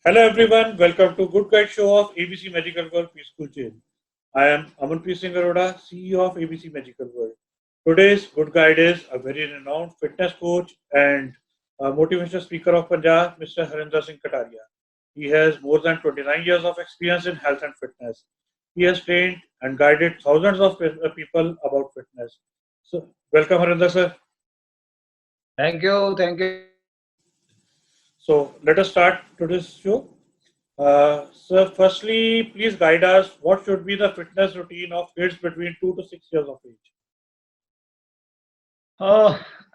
Hello everyone, welcome to Good Guide Show of ABC Magical World Preschool Chain. I am Amanpreet Singh Arora, CEO of ABC Magical World. Today's Good Guide is a very renowned fitness coach and motivational speaker of Punjab, Mr. Harinder Singh Kataria. He has more than 29 years of experience in health and fitness. He has trained and guided thousands of people about fitness. So, welcome Harinder sir. Thank you. Thank you. So, let us start today's show. Sir, firstly, please guide us. What should be the fitness routine of kids between 2 to 6 years of age?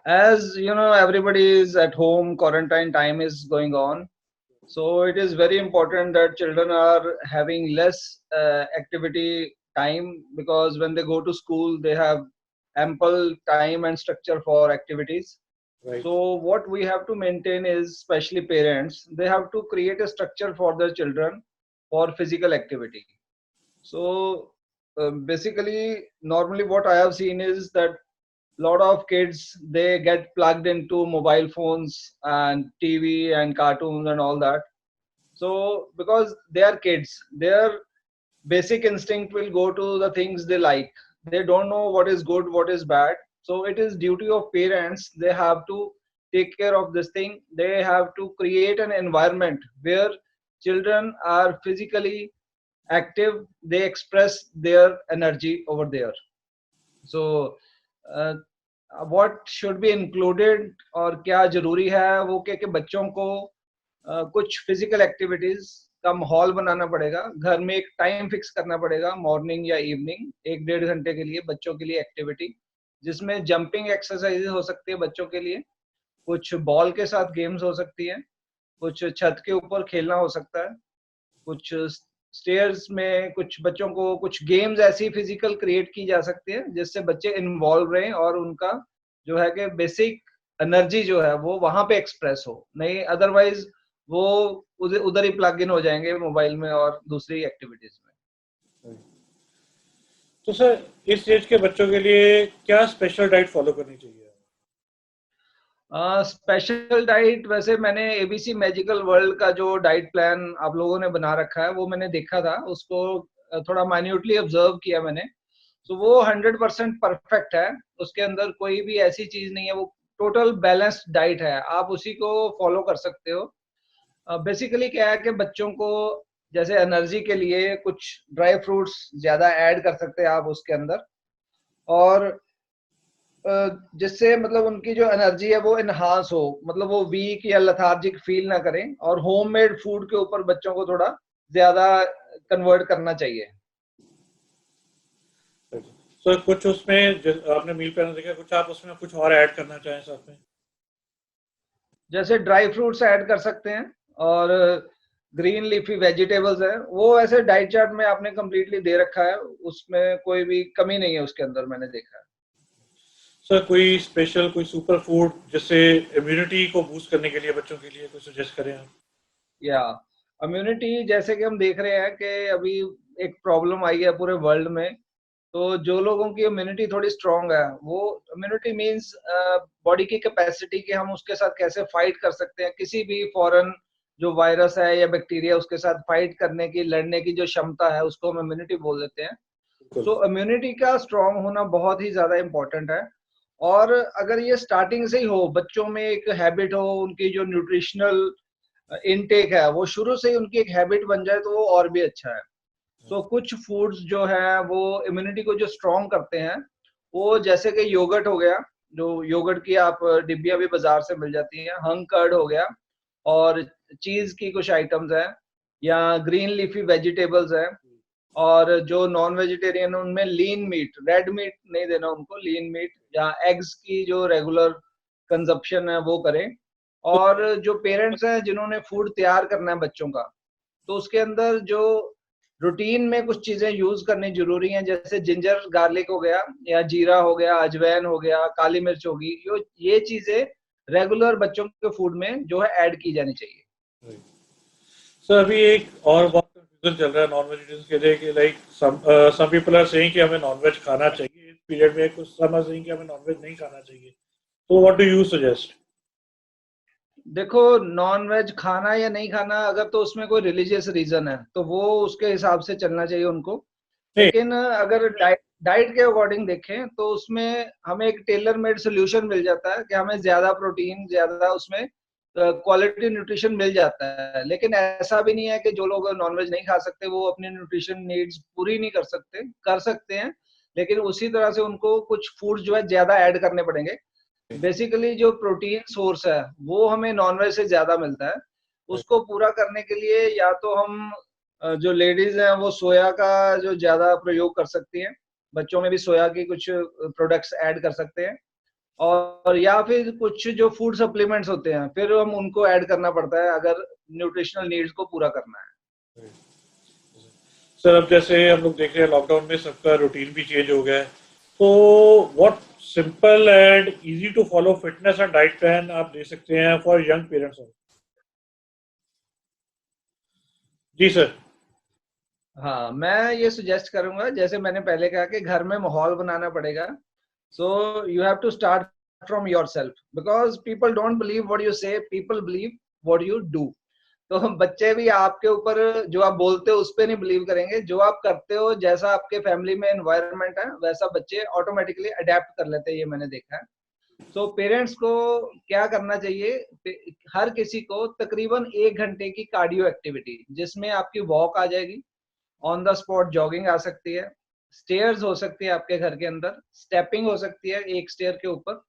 As you know, everybody is at home, quarantine time is going on. So it is very important that children are having less activity time, because when they go to school, they have ample time and structure for activities. Right. So what we have to maintain is, especially parents, they have to create a structure for their children for physical activity. So basically, normally what I have seen is that lot of kids, they get plugged into mobile phones and TV and cartoons and all that. So because they are kids, their basic instinct will go to the things they like. They don't know what is good, what is bad. So it is duty of parents. They have to take care of this thing. They have to create an environment where children are physically active. They express their energy over there. So uh, what should be included और क्या जरूरी है वो कि बच्चों को कुछ physical activities का माहौल बनाना पड़ेगा। घर में एक टाइम फिक्स करना पड़ेगा, मॉर्निंग या इवनिंग 1-1.5 घंटे के लिए बच्चों के लिए एक्टिविटी, जिसमें जंपिंग एक्सरसाइजेज हो सकती है बच्चों के लिए, कुछ बॉल के साथ गेम्स हो सकती है, कुछ छत के ऊपर खेलना हो सकता है, कुछ स्टेयर्स में कुछ बच्चों को कुछ गेम्स ऐसी फिजिकल क्रिएट की जा सकती है जिससे बच्चे इन्वॉल्व रहें और उनका जो है कि बेसिक एनर्जी जो है वो वहां पे एक्सप्रेस हो। नहीं अदरवाइज वो उधर ही प्लग इन हो जाएंगे मोबाइल में और दूसरी एक्टिविटीज में। तो सर, इस एज के बच्चों के लिए क्या स्पेशल डाइट फॉलो करनी चाहिए? स्पेशल डाइट वैसे मैंने एबीसी मैजिकल वर्ल्ड का जो डाइट प्लान आप लोगों ने बना रखा है वो मैंने देखा था, उसको थोड़ा माइन्यूटली ऑब्जर्व किया मैंने। तो वो 100% परफेक्ट है, उसके अंदर कोई भी ऐसी चीज नहीं है, वो टोटल बैलेंस्ड डाइट है, आप उसी को फॉलो कर सकते हो। बेसिकली क्या है कि बच्चों को जैसे एनर्जी के लिए कुछ ड्राई फ्रूट्स ज्यादा ऐड कर सकते हैं आप उसके अंदर, और जिससे मतलब उनकी जो एनर्जी है वो इनहांस हो, मतलब वो वीक या लथार्जिक फील ना करें, और होममेड फूड के ऊपर बच्चों को थोड़ा ज्यादा कन्वर्ट करना चाहिए। तो कुछ उसमें आपने मील प्लान देखा, कुछ आप उसमें कुछ और ऐड करना चाहें साथ में? जैसे ड्राई फ्रूट्स ऐड कर सकते हैं, और ग्रीन लीफी वेजिटेबल्स है, वो ऐसे डाइट चार्ट में आपने कंप्लीटली दे रखा है, उसमें कोई भी कमी नहीं है उसके अंदर, मैंने देखा है। सर, कोई स्पेशल कोई सुपर फूड जिससे इम्यूनिटी को बूस्ट करने के लिए बच्चों के लिए कुछ सजेस्ट करें आप? या इम्यूनिटी, जैसे कि हम देख रहे हैं कि अभी एक प्रॉब्लम आई है पूरे वर्ल्ड में, तो जो लोगों की इम्यूनिटी थोड़ी स्ट्रांग है, वो इम्यूनिटी मींस बॉडी की कैपेसिटी कि हम उसके साथ कैसे फाइट कर सकते हैं, किसी भी फॉरेन जो वायरस है या बैक्टीरिया उसके साथ फाइट करने की, लड़ने की जो क्षमता है, उसको हम इम्यूनिटी बोल देते हैं। तो इम्यूनिटी का स्ट्रांग होना बहुत ही ज्यादा इम्पोर्टेंट है, और अगर ये स्टार्टिंग से ही हो, बच्चों में एक हैबिट हो, उनकी जो न्यूट्रिशनल इनटेक है वो शुरू से ही उनकी एक हैबिट बन जाए, तो वो और भी अच्छा है। तो कुछ फूड्स जो है वो इम्यूनिटी को जो स्ट्रॉन्ग करते हैं, वो जैसे कि योगर्ट हो गया, जो योगर्ट की आप डिब्बियां भी बाजार से मिल जाती हैं, हंग कर्ड हो गया, और चीज की कुछ आइटम्स हैं, या ग्रीन लीफी वेजिटेबल्स हैं, और जो नॉन वेजिटेरियन है उनमें लीन मीट, रेड मीट नहीं देना उनको, लीन मीट या एग्स की जो रेगुलर कंजप्शन है वो करें। और जो पेरेंट्स हैं जिन्होंने फूड तैयार करना है बच्चों का, तो उसके अंदर जो रूटीन में कुछ चीजें यूज करनी जरूरी हैं, जैसे जिंजर गार्लिक हो गया, या जीरा हो गया, अजवैन हो गया, काली मिर्च होगी, ये चीजें रेगुलर बच्चों के फूड में जो है ऐड की जानी चाहिए। सर, अभी एक और बहुत कंफ्यूजन चल रहा है नॉन वेजिटेरियंस के लिए कि like some people are saying कि हमें नॉन वेज खाना चाहिए इस पीरियड में, कुछ सम आर सेइंग कि हमें नॉन वेज नहीं खाना चाहिए। तो व्हाट डू यू सजेस्ट? देखो, नॉन वेज खाना या नहीं खाना, अगर तो उसमें कोई रिलीजियस रीजन है तो वो उसके हिसाब से चलना चाहिए उनको। नहीं। लेकिन अगर डाइट के अकॉर्डिंग देखें तो उसमें हमें एक टेलर मेड सोल्यूशन मिल जाता है कि हमें ज्यादा प्रोटीन, ज्यादा उसमें क्वालिटी न्यूट्रिशन मिल जाता है। लेकिन ऐसा भी नहीं है कि जो लोग नॉनवेज नहीं खा सकते वो अपनी न्यूट्रिशन नीड्स पूरी नहीं कर सकते, कर सकते हैं। लेकिन उसी तरह से उनको कुछ फूड जो है ज्यादा ऐड करने पड़ेंगे। बेसिकली जो प्रोटीन सोर्स है वो हमें नॉनवेज से ज्यादा मिलता है। उसको पूरा करने के लिए या तो हम जो लेडीज हैं वो सोया का जो ज्यादा प्रयोग कर सकती हैं, बच्चों में भी सोया की कुछ प्रोडक्ट्स ऐड कर सकते हैं। और या फिर कुछ जो फूड सप्लीमेंट्स होते हैं फिर हम उनको ऐड करना पड़ता है अगर न्यूट्रिशनल नीड्स को पूरा करना है। सर अब जैसे हम लोग देख रहे हैं लॉकडाउन में सबका रूटीन भी चेंज हो गया है, तो what simple and easy to follow fitness and diet plan आप दे सकते हैं फॉर यंग पेरेंट्स? जी सर। हाँ, मैं ये सुजेस्ट करूंगा, जैसे मैंने पहले कहा कि घर में माहौल बनाना पड़ेगा। So you have to start from yourself, because people don't believe what you say, people believe what you do. तो हम बच्चे भी आपके ऊपर जो आप बोलते हो उस पर नहीं बिलीव करेंगे, जो आप करते हो, जैसा आपके फैमिली में एनवायरनमेंट है वैसा बच्चे ऑटोमेटिकली अडेप्ट कर लेते हैं, ये मैंने देखा है। सो पेरेंट्स को क्या करना चाहिए, हर किसी को तकरीबन 1 घंटे की कार्डियो एक्टिविटी, जिसमें आपकी वॉक आ जाएगी, ऑन द स्पॉट जॉगिंग आ सकती है, स्टेयर्स हो सकती है आपके घर के अंदर, स्टेपिंग हो सकती है एक स्टेयर के ऊपर,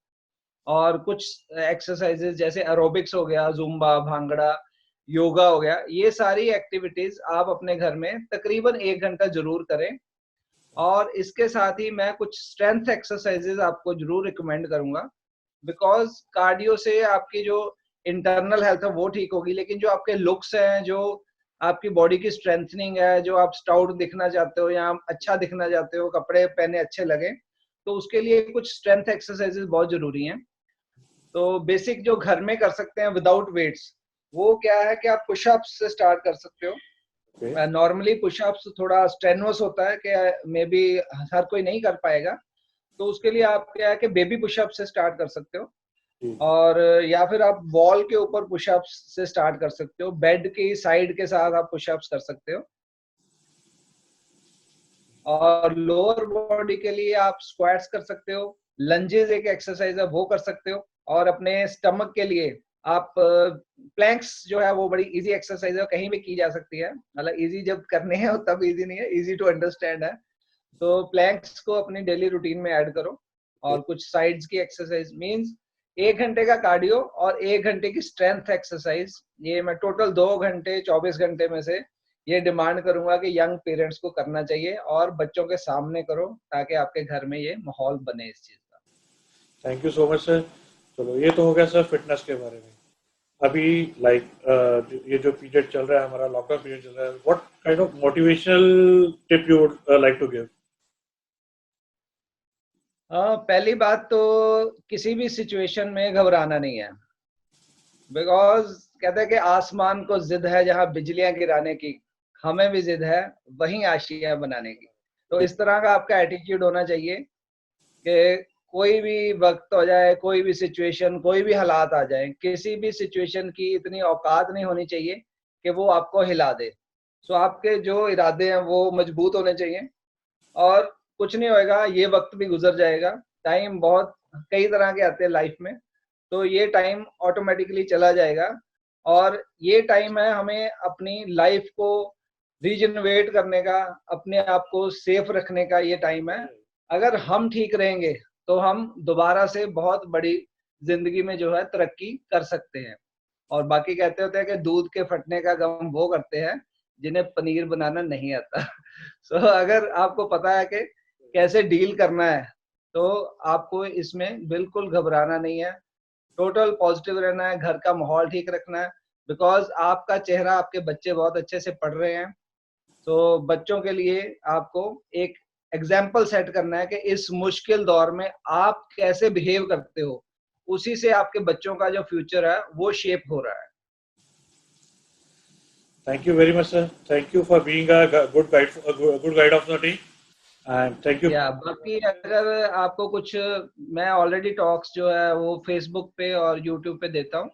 और कुछ एक्सरसाइजेज जैसे एरोबिक्स हो गया, जुम्बा, भांगड़ा, योगा हो गया। ये सारी एक्टिविटीज आप अपने घर में तकरीबन 1 घंटा जरूर करें। और इसके साथ ही मैं कुछ स्ट्रेंथ एक्सरसाइजेज आपको जरूर रिकमेंड करूंगा, बिकॉज कार्डियो से आपकी जो इंटरनल हेल्थ है वो ठीक होगी, लेकिन जो आपके लुक्स हैं, जो आपकी बॉडी की स्ट्रेंथनिंग है, जो आप स्टाउट दिखना चाहते हो या अच्छा दिखना चाहते हो, कपड़े पहने अच्छे लगे, तो उसके लिए कुछ स्ट्रेंथ एक्सरसाइजेज बहुत जरूरी हैं। तो बेसिक जो घर में कर सकते हैं विदाउट वेट्स, वो क्या है कि आप पुशअप्स से स्टार्ट कर सकते हो। नॉर्मली पुशअप्स थोड़ा स्ट्रेनुअस होता है कि मे बी हर कोई नहीं कर पाएगा, तो उसके लिए आप क्या है कि बेबी पुशअप से स्टार्ट कर सकते हो। और या फिर आप वॉल के ऊपर पुशअप्स से स्टार्ट कर सकते हो, बेड की साइड के साथ आप पुशअप्स कर सकते हो। और लोअर बॉडी के लिए आप स्क्वाट्स कर सकते हो, लंजेस एक एक्सरसाइज है वो कर सकते हो। और अपने स्टमक के लिए आप प्लैंक्स जो है वो बड़ी इजी एक्सरसाइज है, कहीं भी की जा सकती है। मतलब इजी जब करने हैं तब इजी नहीं है, इजी टू अंडरस्टैंड है। तो प्लैंक्स को अपनी डेली रूटीन में ऐड करो। और कुछ साइड्स की एक्सरसाइज मींस 1 घंटे का कार्डियो और 1 घंटे की स्ट्रेंथ एक्सरसाइज, ये मैं टोटल 2 घंटे 24 घंटे में से ये डिमांड करूंगा कि यंग पेरेंट्स को करना चाहिए, और बच्चों के सामने करो ताकि आपके घर में ये माहौल बने इस चीज का। Thank you so much sir. चलो ये तो हो गया सर फिटनेस के बारे में। अभी लाइक ये जो पीरियड चल रहा है, हमारा लॉकडाउन पीरियड चल रहा है, what kind of motivational tip you would like to give? पहली बात तो किसी भी सिचुएशन में घबराना नहीं है, बिकॉज कहते हैं कि आसमान को जिद है जहां बिजलियां गिराने की, हमें भी जिद है वहीं आशियां बनाने की। तो इस तरह का आपका एटीट्यूड होना चाहिए कि कोई भी वक्त हो जाए, कोई भी सिचुएशन, कोई भी हालात आ जाए, किसी भी सिचुएशन की इतनी औकात नहीं होनी चाहिए कि वो आपको हिला दे। सो आपके जो इरादे हैं वो मजबूत होने चाहिए। और कुछ नहीं होएगा, ये वक्त भी गुजर जाएगा। टाइम बहुत कई तरह के आते हैं लाइफ में, तो ये टाइम ऑटोमेटिकली चला जाएगा। और ये टाइम है हमें अपनी लाइफ को रीजनरेट करने का, अपने आप को सेफ रखने का ये टाइम है। अगर हम ठीक रहेंगे तो हम दोबारा से बहुत बड़ी जिंदगी में जो है तरक्की कर सकते हैं। और बाकी कहते होते हैं कि दूध के फटने का गम वो करते हैं जिन्हें पनीर बनाना नहीं आता। सो अगर आपको पता है कि कैसे डील करना है, तो आपको इसमें बिल्कुल घबराना नहीं है, टोटल पॉजिटिव रहना है, घर का माहौल ठीक रखना है। बिकॉज आपका चेहरा आपके बच्चे बहुत अच्छे से पढ़ रहे हैं। तो बच्चों के लिए आपको एक एग्जाम्पल सेट करना है कि इस मुश्किल दौर में आप कैसे बिहेव करते हो, उसी से आपके बच्चों का जो फ्यूचर है वो शेप हो रहा है। Thank you very much sir. Thank you for being a good guide of the day and thank you. या बाकी अगर आपको कुछ, मैं ऑलरेडी टॉक्स जो है वो फेसबुक पे और यूट्यूब पे देता हूँ।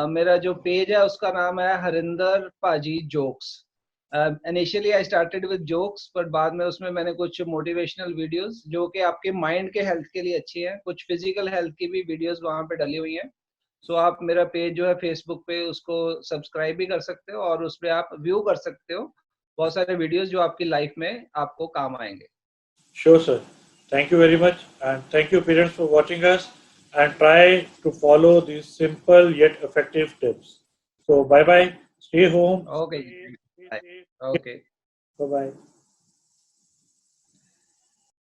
मेरा जो पेज है उसका नाम है हरिंदर पाजी jokes. Initially I started with jokes, but बाद में उसमें मैंने कुछ मोटिवेशनल वीडियोस जो कि आपके माइंड के हेल्थ के लिए अच्छी हैं, कुछ फिजिकल हेल्थ की भी वीडियोस वहाँ पे डली हुई हैं. सो आप मेरा पेज जो है फेसबुक पे उसको सब्सक्राइब भी कर सकते हो और उस पर आप व्यू कर सकते हो बहुत सारे वीडियोस जो आपकी लाइफ में आपको काम आएंगे. Sure, sir. Thank you very much. And thank you, parents, for watching us. And try to follow these simple yet effective tips. So, bye bye. Stay home. Okay. Stay safe. Okay. Bye bye.